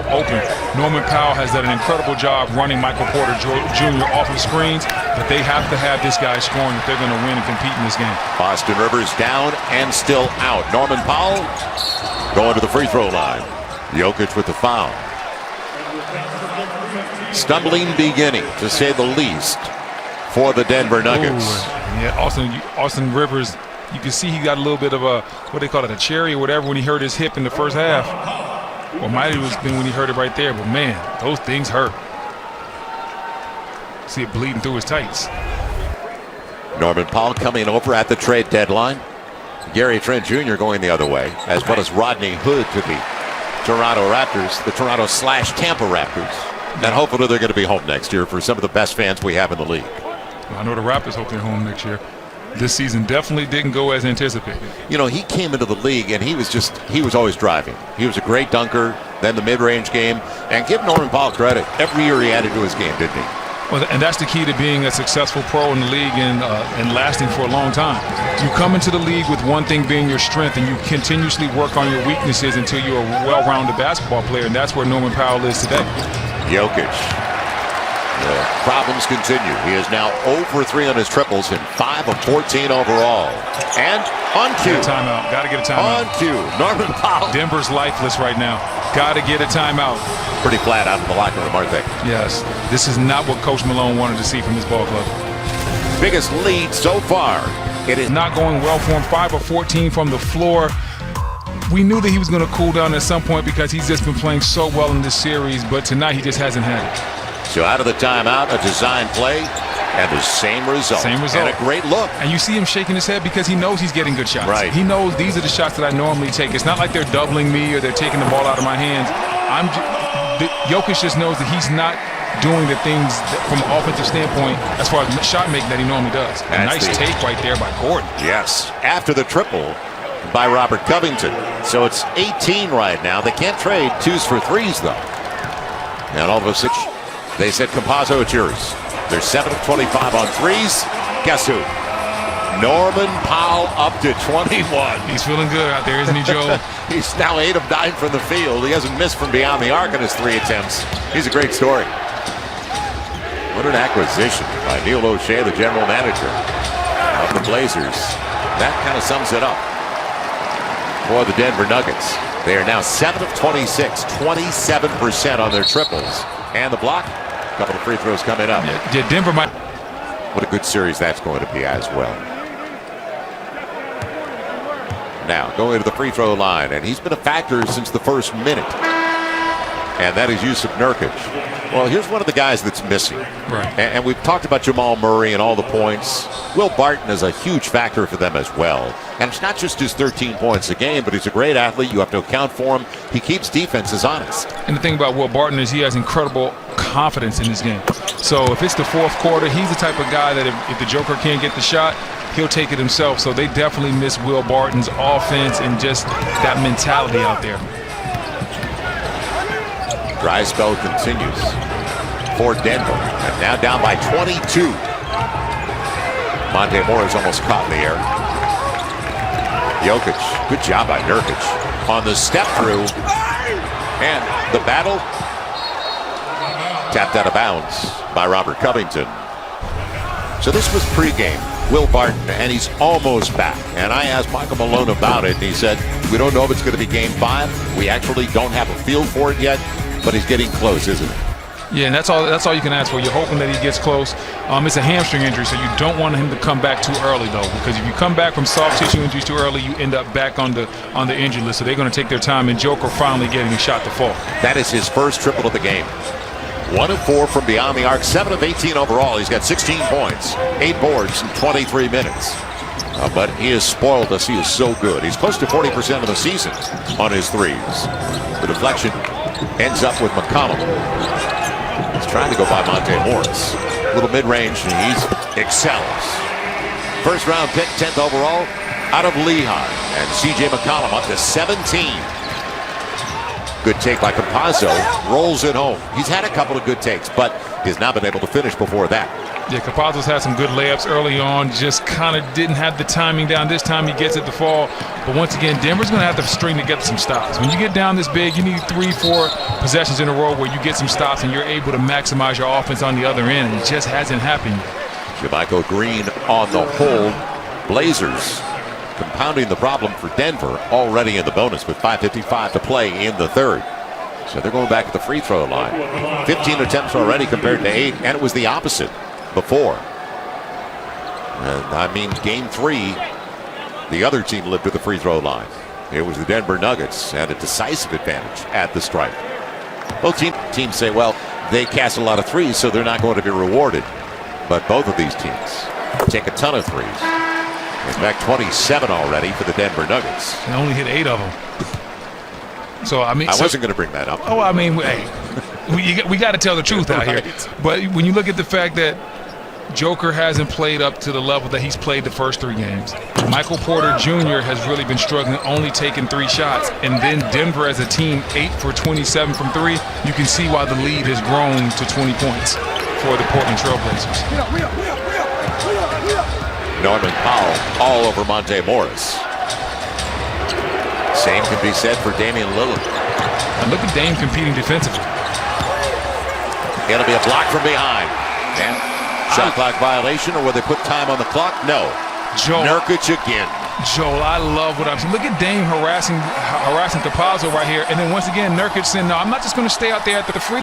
open. Norman Powell has done an incredible job running Michael Porter Jr. off of screens, but they have to have this guy scoring if they're going to win and compete in this game. Austin Rivers down and still out. Norman Powell going to the free throw line. Jokic with the foul. Stumbling beginning, to say the least, for the Denver Nuggets. Ooh, yeah, Austin Rivers, you can see he got a little bit of a, what they call it, a cherry or whatever, when he hurt his hip in the first half. Or might have been when he hurt it right there, but man, those things hurt. See it bleeding through his tights. Norman Powell coming over at the trade deadline. Gary Trent Jr. going the other way, as well as Rodney Hood to the Toronto Raptors, the Toronto/Tampa Raptors. And hopefully they're going to be home next year for some of the best fans we have in the league. Well, I know the Raptors hope they're home next year. This season definitely didn't go as anticipated. You know, he came into the league and he was always driving. He was a great dunker, then the mid-range game. And give Norman Powell credit. Every year he added to his game, didn't he? Well, and that's the key to being a successful pro in the league and lasting for a long time. You come into the league with one thing being your strength, and you continuously work on your weaknesses until you're a well-rounded basketball player, and that's where Norman Powell is today. Jokic. The problems continue. He is now 0 for 3 on his triples and 5 of 14 overall. And on cue. Timeout. Got to get a timeout. On cue. Norman Powell. Denver's lifeless right now. Got to get a timeout. Pretty flat out in the locker room, aren't they? Yes. This is not what Coach Malone wanted to see from his ball club. Biggest lead so far. It is not going well for him. 5 of 14 from the floor. We knew that he was going to cool down at some point because he's just been playing so well in this series, but tonight he just hasn't had it. So out of the timeout, a design play, and the same result. Same result. And a great look. And you see him shaking his head because he knows he's getting good shots. Right. He knows these are the shots that I normally take. It's not like they're doubling me or they're taking the ball out of my hands. Jokic just knows that he's not doing the things from an offensive standpoint as far as shot making that he normally does. A nice take right there by Gordon. Yes. After the triple by Robert Covington. So it's 18 right now. They can't trade 2s for 3s, though. And all of a sudden, they said, Campazzo, it's yours. They're 7 of 25 on 3s. Guess who? Norman Powell up to 21. He's feeling good out there, isn't he, Joe? He's now 8 of 9 from the field. He hasn't missed from beyond the arc in his 3 attempts. He's a great story. What an acquisition by Neil O'Shea, the general manager of the Blazers. That kind of sums it up for the Denver Nuggets. They are now 7 of 26, 27% on their triples. And the block, a couple of free throws coming up. Yeah, Denver might. What a good series that's going to be as well. Now going to the free throw line, and he's been a factor since the first minute. And that is use of Nurkic. Well, here's one of the guys that's missing. Right. And we've talked about Jamal Murray and all the points. Will Barton is a huge factor for them as well. And it's not just his 13 points a game, but he's a great athlete. You have to account for him. He keeps defenses honest. And the thing about Will Barton is he has incredible confidence in his game. So if it's the fourth quarter, he's the type of guy that if the Joker can't get the shot, he'll take it himself. So they definitely miss Will Barton's offense and just that mentality out there. Dry spell continues for Denver. And now down by 22. Monte Morris almost caught in the air. Jokic, good job by Nurkic on the step through. And the battle tapped out of bounds by Robert Covington. So this was pregame. Will Barton, and he's almost back. And I asked Michael Malone about it, and he said, we don't know if it's going to be game 5. We actually don't have a feel for it yet, but he's getting close, isn't it? Yeah, and that's all you can ask for. You're hoping that he gets close. It's a hamstring injury, so you don't want him to come back too early, though, because if you come back from soft tissue injuries too early, you end up back on the injury list. So they're going to take their time, and Joker finally getting a shot to fall. That is his first triple of the game. 1 of 4 from beyond the arc, 7 of 18 overall. He's got 16 points, 8 boards in 23 minutes. But he has spoiled us. He is so good. He's close to 40% of the season on his 3s. The deflection ends up with McConnell. He's trying to go by Monte Morris. A little mid-range, and he excels. First round pick, 10th overall, out of Lehigh. And C.J. McCollum up to 17. Good take by Campazzo. Rolls it home. He's had a couple of good takes, but he's not been able to finish before that. Yeah, Capazzo's had some good layups early on, just kind of didn't have the timing down. This time he gets it to fall. But once again, Denver's going to have to string together some stops. When you get down this big, you need 3-4 possessions in a row where you get some stops and you're able to maximize your offense on the other end. It just hasn't happened. JaMychal Green on the hold. Blazers compounding the problem for Denver, already in the bonus with 5:55 to play in the third. So they're going back to the free throw line. 15 attempts already compared to 8, and it was the opposite before. And I mean, game 3, the other team lived with the free throw line. It was the Denver Nuggets had a decisive advantage at the stripe. Both teams say, well, they cast a lot of threes, so they're not going to be rewarded. But both of these teams take a ton of threes. In fact, 27 already for the Denver Nuggets. They only hit 8 of them. So I mean, I wasn't going to bring that up. Oh, I mean, hey, we got to tell the truth out here. But when you look at the fact that Joker hasn't played up to the level that he's played the first 3 games, Michael Porter Jr. has really been struggling, only taking 3 shots, and then Denver as a team 8 for 27 from 3. You can see why the lead has grown to 20 points for the Portland Trailblazers. Norman Powell all over Monte Morris. Same can be said for Damian Lillard. And look at Dame competing defensively. It'll be a block from behind. And shot clock violation, or will they put time on the clock? No. Nurkic again. Joel, I love what I'm seeing. Look at Dame harassing Capazzo right here. And then once again, Nurkic saying, no, I'm not just going to stay out there at the free